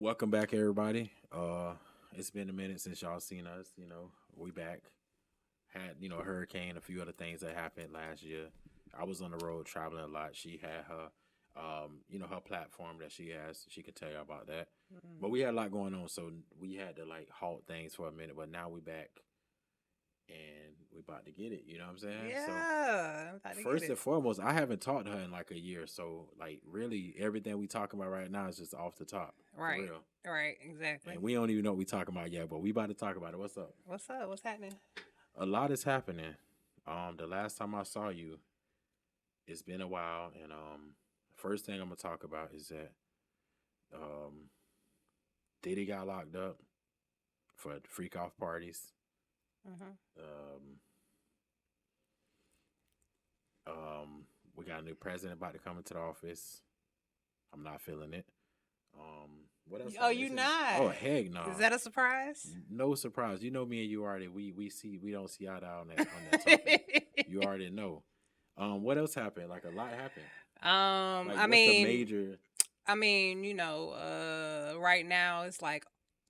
Welcome back, everybody. It's been a minute since y'all seen us. We back. Had a hurricane, a few other things that happened last year. I was on the road traveling a lot. She had her platform that she has. She could tell you about that. Mm. But we had a lot going on, so we had to like halt things for a minute. But now we back and we about to get it. You know what I'm saying? So Yeah, I'm about to get first it. and foremost, I haven't talked to her in like a year. So like really, everything we talking about right now is just off the top for Right, real. right, exactly. And we don't even know what we talking about yet, but we about to talk about it. What's up? What's up? What's happening? A lot is happening. The last time I saw you, it's been a while, and first thing I'm gonna talk about is that um, Diddy got locked up for freak off parties. Hmm. Um, we got a new president about to come into the office. I'm not feeling it. What else Oh, happened? you Oh not? heck no, Is that a surprise? no surprise. You know me and you already we don't see eye to eye on that topic. You already know. What else happened? Like a lot happened. Like I what's the mean, major? right now it's like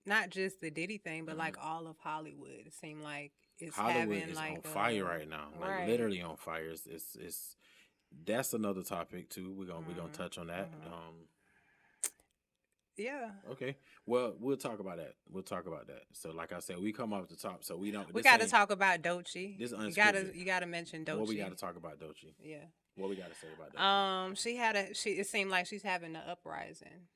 not just the Diddy thing, but Mhm. like all of Hollywood. It seemed like it's Hollywood having is on like fire right now. Like right. literally on fire. It's that's another topic too. We're gonna Hmm. touch on that. Hmm. Yeah, Okay. Well, we'll talk about that. We'll talk about that. So like I said, we come off the top. So we don't. we This got to ain't talk about Doechii. this You gotta unscripted. you gotta mention What we got Doechii. to talk about Doechii? Yeah. What we got to say about Doechii? She had a she. It seemed like she's having an uprising.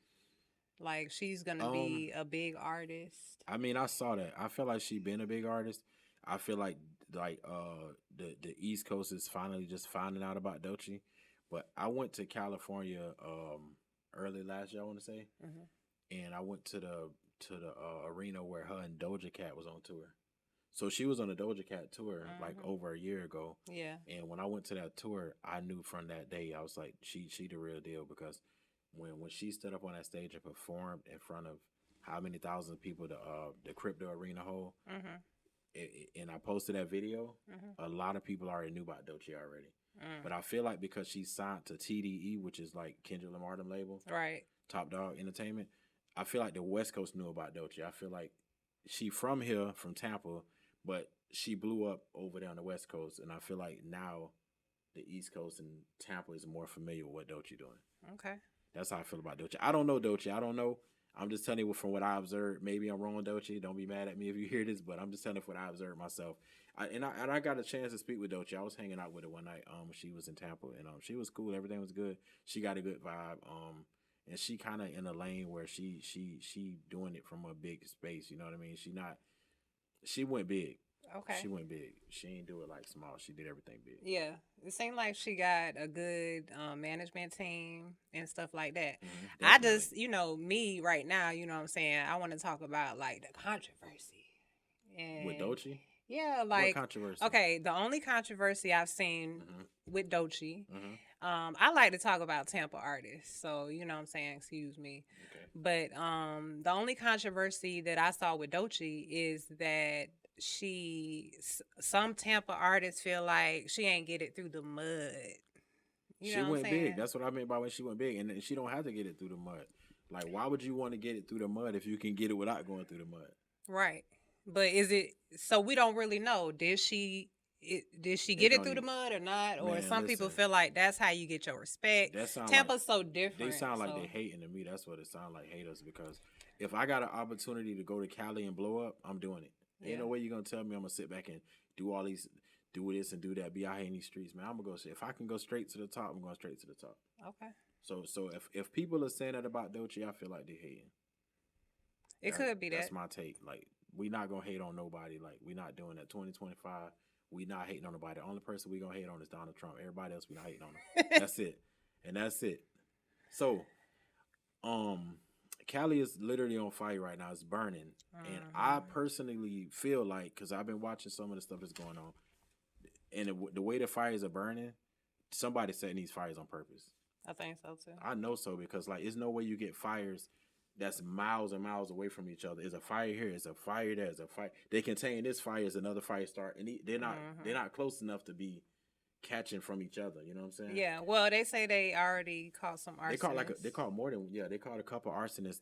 Like she's gonna Um, be a big artist. I mean, I saw that. I feel like she been a big artist. I feel like the East Coast is finally just finding out about Doechii. But I went to California early last year, I want to say, Hmm. and I went to the arena where her and Doja Cat was on tour. So she was on the Doja Cat tour like Hmm. over a year ago, Yeah. and when I went to that tour, I knew from that day I was like, she the real deal because when she stood up on that stage and performed in front of how many thousands of people the crypto arena hold, Hmm. and I posted that video, Hmm. a lot of people already knew about Doechii already. Mm. But I feel like because she signed to TDE, which is like Kendrick Lamar them label, Right. Top Dog Entertainment, I feel like the West Coast knew about Doechii. I feel like she from here, from Tampa, but she blew up over there on the West Coast, and I feel like now the East Coast and Tampa is more familiar with what Doechii doing. Okay. That's how I feel about Doechii. I don't know Doechii. I don't know. I'm just telling you from what I observed. Maybe I'm wrong, Doechii. Don't be mad at me if you hear this, but I'm just telling you what I observed myself. I got a chance to speak with Doechii. I was hanging out with her one night. She was in Tampa, and she was cool. Everything was good. She got a good vibe. And she kind of in a lane where she doing it from a big space. You know what I mean? She not. She went big. She Okay. went big. She ain't do it like small. She did everything big. Yeah. It seemed like she got a good management team and stuff like that. I Definitely. just, me right now, you know what I'm saying? I want to talk about like the controversy. With And Doechii, yeah, what like, controversy? okay, the only controversy I've seen Hmm. with Doechii, Hmm. I like to talk about Tampa artists. So, you know what I'm saying? Excuse me. Okay. But the only controversy that I saw with Doechii is that some Tampa artists feel like she ain't get it through the mud. You know She what I'm went big. saying? That's what I meant by when she went big, and she don't have to get it through the mud. Like, why would you want to get it through the mud if you can get it without going through the mud? Right. But is it so we don't really know. Did she It get it don't through the even. mud or not? Or Man, some people listen. feel like that's how you get your respect. That sound like Tampa's so they different. sound like they So hating to me. That's what it sound like, haters. Because if I got an opportunity to go to Cali and blow up, I'm doing it. Ain't yeah. no way you're gonna tell me I'm gonna sit back and do all these, do this and do that. Be out here in these streets, man. I'm gonna go. If I can go straight to the top, I'm going straight to the top. Okay. So if people are saying that about Doechii, I feel like they hating. It could be That's that. my take. Like we not gonna hate on nobody. Like we not doing that. 2025, we not hating on nobody. The only person we gonna hate on is Donald Trump. Everybody else we not hating on them. That's it, and that's it. So um, Cali is literally on fire right now. It's burning, and I Hmm. personally feel like because I've been watching some of the stuff that's going on, and the way the fires are burning, somebody setting these fires on purpose. I think so too. I know so because like there's no way you get fires that's miles and miles away from each other. There's a fire here, there's a fire there, there's a fire. They contain this fire as another fire start, and they're Hmm. not close enough to be catching from each other. You know what I'm saying? Yeah. Well, they say they already caught some They caught arsonists. they caught more than they caught a couple arsonists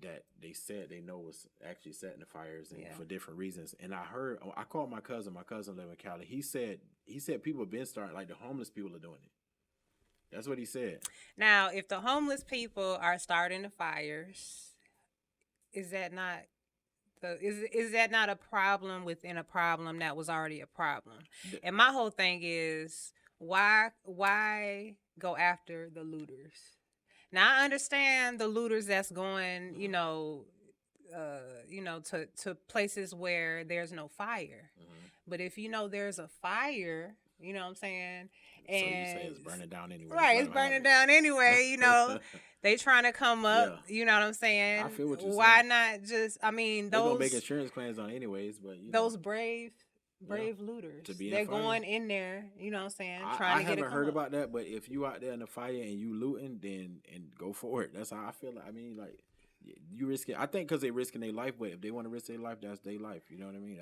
that they said they know was actually setting the fires and Yeah. for different reasons. And I called my cousin. My cousin live in Cali. He said people have been starting, like the homeless people are doing it. That's what he said. Now, if the homeless people are starting the fires, is that not is that not a problem within a problem that was already a problem? And my whole thing is why go after the looters? Now I understand the looters that's going, to places where there's no fire. Mm-hmm. But if you know there's a fire, you know what I'm saying? So you say And it's burning down anyway. right, it's burning down anyway, They trying to come up, Yeah. you know what I'm saying? I feel what you're Why saying. not just they're gonna make insurance claims on anyways, but those brave looters. to be in They're fire. Going in there, you know what I'm saying, I trying to get haven't heard about that, but if you out there in the fire and you looting, then and go for it. That's how I feel. I mean, like you risk it. I think because they risking their life, but if they want to risk their life, that's their life. You know what I mean?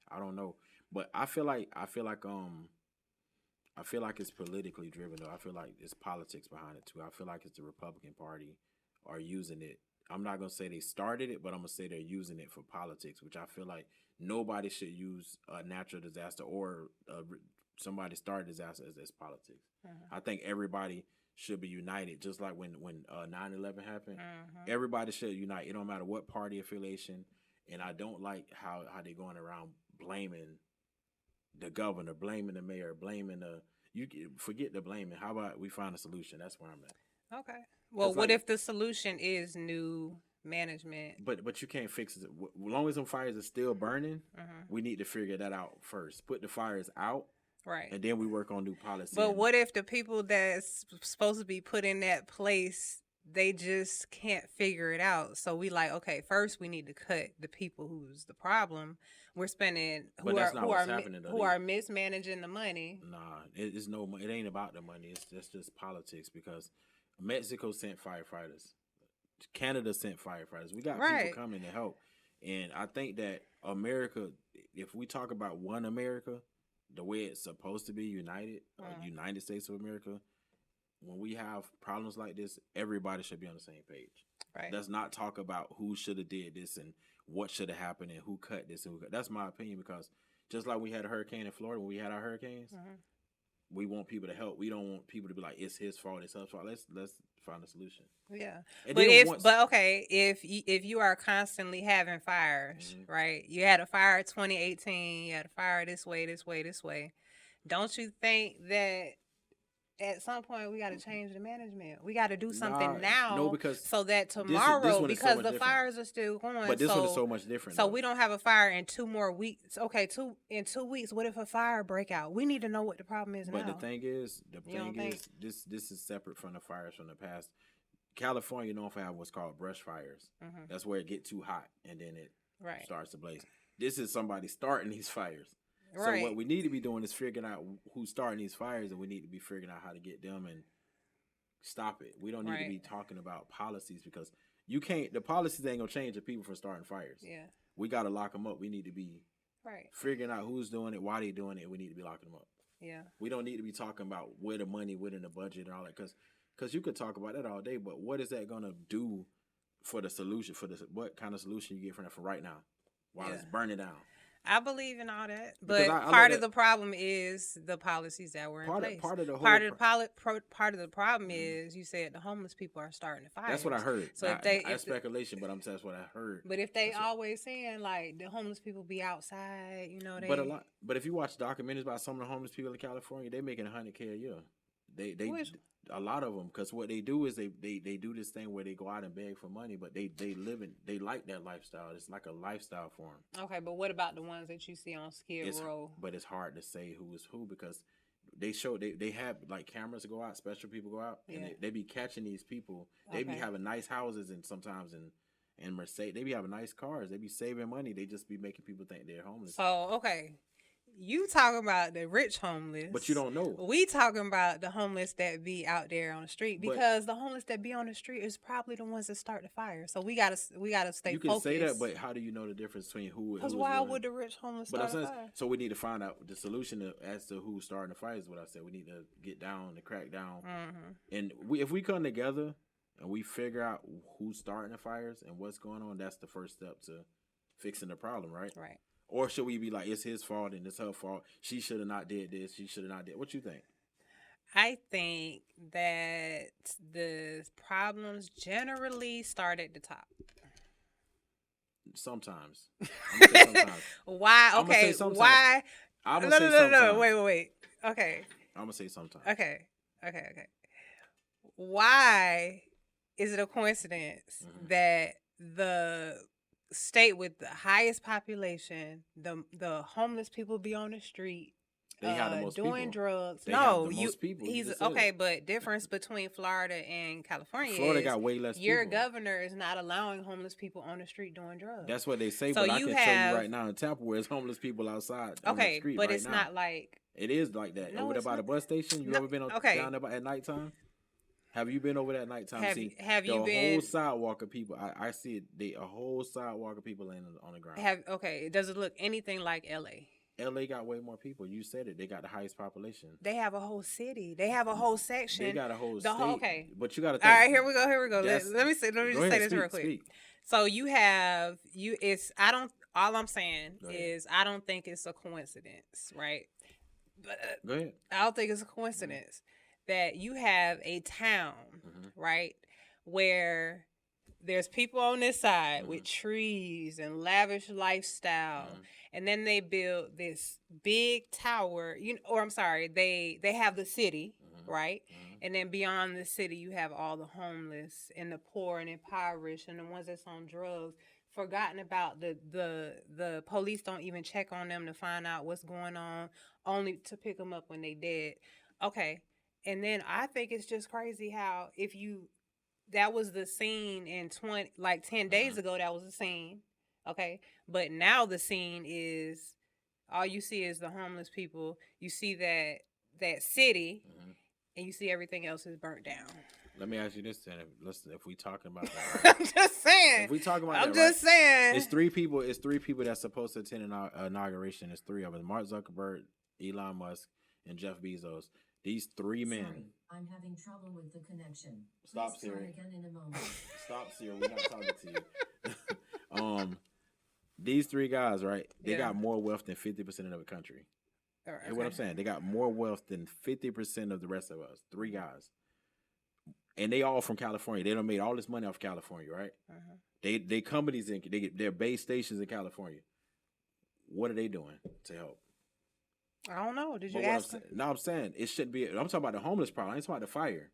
I don't know, but I feel like it's politically driven though. I feel like it's politics behind it too. I feel like it's the Republican Party are using it. I'm not gonna say they started it, but I'm gonna say they're using it for politics, which I feel like nobody should use a natural disaster or somebody started disaster as politics. I think everybody should be united, just like when 9/11 happened. Everybody should unite. It don't matter what party affiliation. And I don't like how they going around blaming the governor, blaming the mayor, blaming you forget the blaming. How about we find a solution? That's where I'm at. Okay. Well, what if the solution is new management? But you can't fix it. As long as them fires are still burning, we need to figure that out first. Put the fires out. Right. And then we work on new policy. But what if the people that's supposed to be put in that place, they just can't figure it out? So we like, okay, first we need to cut the people who's the problem. We're spending who are mismanaging the money. Nah, it ain't about the money. It's just politics because Mexico sent firefighters. Canada sent firefighters. We got people coming to help. And I think that America, if we talk about one America, the way it's supposed to be united, United States of America, when we have problems like this, everybody should be on the same page. Right. Let's not talk about who should have did this and what should have happened and who cut this. That's my opinion, because just like we had a hurricane in Florida, when we had our hurricanes, we want people to help. We don't want people to be like, it's his fault, it's her fault. Let's find a solution. Yeah. And if you are constantly having fires, right? You had a fire 2018, you had a fire this way. Don't you think that at some point we got to change the management? We got to do something now. No, because so that tomorrow, because the fires are still going. But this one is so much different. So we don't have a fire in 2 more weeks. Okay, in 2 weeks, what if a fire break out? We need to know what the problem is now. But the thing is, this is separate from the fires from the past. California known for having what's called brush fires. That's where it get too hot and then it starts to blaze. This is somebody starting these fires. So what we need to be doing is figuring out who's starting these fires, and we need to be figuring out how to get them and stop it. We don't need to be talking about policies, because the policies ain't gonna change the people from starting fires. Yeah, we gotta lock them up. We need to be figuring out who's doing it, why they doing it. We need to be locking them up. Yeah, we don't need to be talking about where the money went in the budget and all that, because you could talk about that all day, but what is that gonna do for the solution? What kind of solution you get from that for right now while it's burning down? I believe in all that, but part of the problem is the policies that were in place. Part of the problem is, you said the homeless people are starting to fire. That's what I heard. So that's speculation, but that's what I heard. But if they always saying like the homeless people be outside, But if you watch documentaries about some of the homeless people in California, they making $100K a year. They a lot of them, because what they do is they do this thing where they go out and beg for money, but they like that lifestyle. It's like a lifestyle for them. Okay, but what about the ones that you see on Skid Row? But it's hard to say who is who, because they have like cameras to go out, special people go out, and they be catching these people. They be having nice houses, and sometimes in Mercedes, they be having nice cars. They be saving money. They just be making people think they're homeless. So okay. You talking about the rich homeless, but you don't know. We talking about the homeless that be out there on the street, because the homeless that be on the street is probably the ones that start the fire. So we gotta stay focused. You can say that, but how do you know the difference between who? Because why would the rich homeless start the fire? So we need to find out the solution as to who's starting the fire. Is what I said. We need to get down, to crack down, and if we come together, and we figure out who's starting the fires and what's going on, that's the first step to fixing the problem, right? Right. Or should we be like, it's his fault and it's her fault? She should have not did this. She should have not did. What you think? I think that the problems generally start at the top. Sometimes. I'm gonna say sometimes. Why? I'm gonna say Okay. sometimes. Why? I'm No, gonna say no, no, no. sometimes. Wait. Okay. I'm gonna say sometimes. Okay. Why is it a coincidence that the state with the highest population, the homeless people be on the street, They have the most doing people. drugs? They No, have the most people. You he's just said okay, it. but difference between Florida and California Florida is got way less your people. governor is not allowing homeless people on the street doing drugs. That's what they say, So but I you can show you right now in Tampa where there's homeless people outside on the street but right it's now. not like It is like that. No, Over there it's by the not. bus station, you No, ever been okay. down there at nighttime? Have you been over there at nighttime? Have you the been whole sidewalk of people? I see it. A whole sidewalk of people laying on the ground. Does it look anything like LA? LA got way more people. You said it. They got the highest population. They have a whole city. They have a whole section. They got a whole the state. Okay. But you got to think. All right, here we go. That's- Let me just say this real quick. Speak. So all I'm saying is I don't think it's a coincidence, right? But Go ahead. I don't think it's a coincidence that you have a town, right, where there's people on this side with trees and lavish lifestyle, and then they build this big tower. They have the city, right, and then beyond the city you have all the homeless and the poor and impoverished and the ones that's on drugs. Forgotten about the police don't even check on them to find out what's going on, only to pick them up when they dead. Okay. And then I think it's just crazy how that was the scene in 10 days ago, that was the scene. Okay. But now the scene is all you see is the homeless people. You see that city and you see everything else is burnt down. Let me ask you this then. If we talking about that, right? I'm just saying. If we talking about I'm that, just saying. It's three people. It's three people that's supposed to attend an inauguration. It's three of them: Mark Zuckerberg, Elon Musk, and Jeff Bezos. These three men. Sorry, I'm having trouble with the connection. Stop, Please Siri. try again in a moment. Stop, Siri. We're not talking to you. These three guys, right? They got more wealth than 50% of the country. Right, You know what I'm saying? They got more wealth than 50% of the rest of us. Three guys. And they all from California. They done made all this money off California, right? They companies they get their base stations in California. What are they doing to help? I don't know. Did you ask them? No, I'm saying it shouldn't be. I'm talking about the homeless problem. I ain't talking about the fire.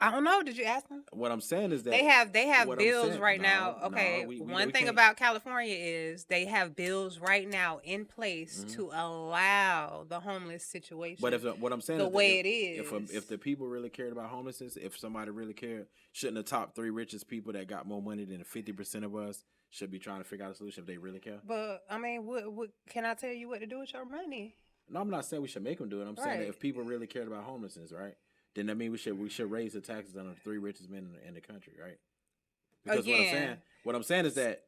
I don't know. Did you ask them? What I'm saying is that They have what I'm bills saying- right no, now. no, Okay, we one thing can't- about California is they have bills right now in place to allow the homeless situation. But what I'm saying the is way that it is, if the people really cared about homelessness, if somebody really cared, shouldn't the top three richest people that got more money than 50% of us should be trying to figure out a solution if they really care? But I mean, what can I tell you what to do with your money? No, I'm not saying we should make them do it. I'm saying that if people really cared about homelessness, right, then that means we should raise the taxes on the three richest men in the country, right? Because what I'm saying is that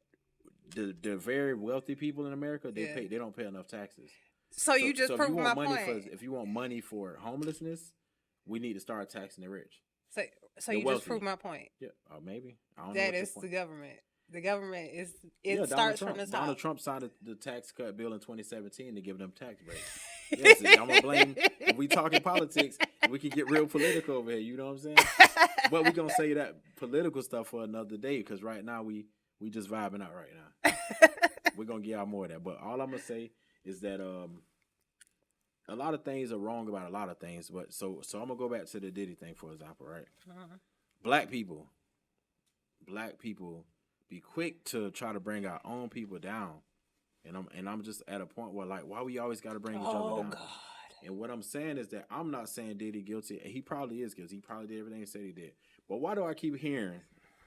the very wealthy people in America, they don't pay enough taxes. So you just if proved you my want money point. if you want money for homelessness, we need to start taxing the rich. So you wealthy. just proved my point. Yeah, or maybe I don't know. That what your is point. the government. The government is Donald starts Trump. from the top. Donald Trump signed the tax cut bill in 2017 to give them tax breaks. Yes, I'm gonna blame. If we talking politics, we can get real political over here. You know what I'm saying? But we gonna say that political stuff for another day because right now we just vibing out right now. We're gonna get out more of that. But all I'm gonna say is that a lot of things are wrong about a lot of things. But so I'm gonna go back to the Diddy thing for example, right? Black people be quick to try to bring our own people down. And I'm just at a point where like, why we always got to bring each other down? God. And what I'm saying is that I'm not saying Diddy guilty. He probably is guilty. He probably did everything he said he did. But why do I keep hearing,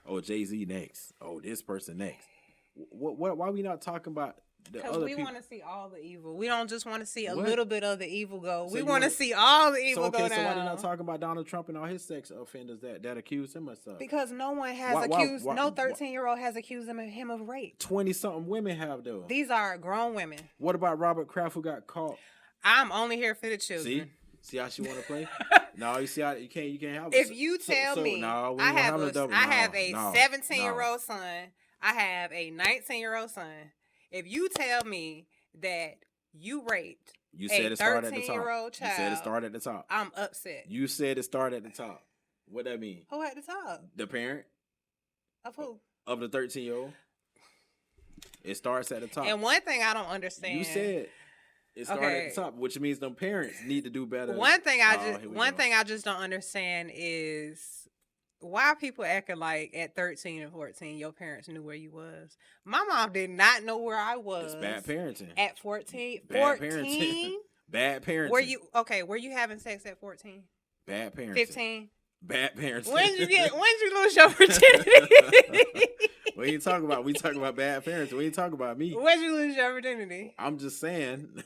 oh, Jay-Z next? Oh, this person next? Why we not talking about the other people? Because we want to see all the evil. We don't just want to see a What? little bit of the evil go. So we you want to wanna- see all the evil So go down. so why they not talking about Donald Trump and all his sex offenders that accused him of stuff? Because no one has Why- no 13-year-old has accused him of rape. 20-something women have though. These are grown women. What about Robert Kraft who got caught? I'm only here for the children. See, See how she want to play? No, you see how you can't have. If you tell me no, we I ain't gonna have no a double. I No, have a no, 17-year-old son, I have a 19-year-old son. If you tell me that you raped You said a it started at the top. 13-year-old You said it child, started at the top. I'm upset. You said it started at the top. What that mean? Who at the top? The parent Of who? of the 13-year-old. It starts at the top. And one thing I don't understand. You said it started at the top, which means them parents need to do better. One thing I just don't understand is why people acting like at 13 and 14 your parents knew where you was. My mom did not know where I was. It's bad parenting. At 14? Bad 14? parenting. Bad parenting. Were you having sex at 14? Bad parenting. 15? Bad parenting. When did you lose your virginity? We ain't talking about bad parenting. We ain't talking about me. When did you lose your virginity? I'm just saying.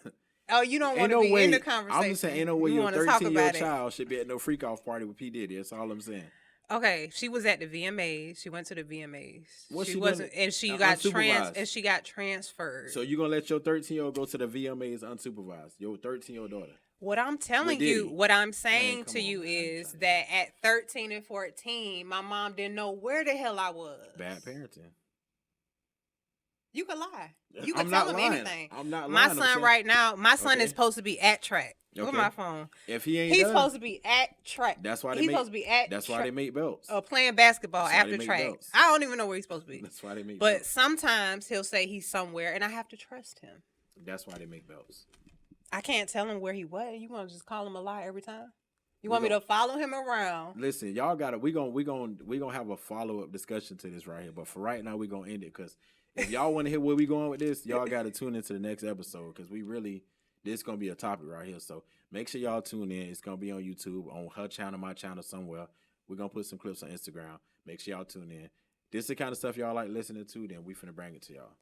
Oh, you don't want to be in the conversation. I'm just saying, ain't no way you your 13-year-old child should be at no freak off party with P. Diddy. That's all I'm saying. Okay, she was at the VMAs. She went to the VMAs. She wasn't, and she got transferred. So you gonna let your 13-year-old go to the VMAs unsupervised? Your 13-year-old daughter. What I'm telling you, what I'm saying to you is that at 13 and 14, my mom didn't know where the hell I was. Bad parenting. You could lie. You I'm could not tell him lying. anything. I'm not my lying. son right now, my son Okay. is supposed to be at track. Look at Okay. my phone. If he ain't He's done, supposed to be at track. That's why he's supposed to be at That's why they make belts. playing basketball That's why they after make track. belts. I don't even know where he's supposed to be. That's why they make But belts. sometimes he'll say he's somewhere, and I have to trust him. That's why they make belts. I can't tell him where he was. You want to just call him a lie every time? You want me to follow him around? Listen, y'all got to. We gonna have a follow-up discussion to this right here. But for right now, we gonna end it because if y'all want to hear where we going with this, y'all got to tune into the next episode because this is gonna be a topic right here. So make sure y'all tune in. It's gonna be on YouTube, on her channel, my channel, somewhere. We're gonna put some clips on Instagram. Make sure y'all tune in. This is the kind of stuff y'all like listening to. Then we finna bring it to y'all.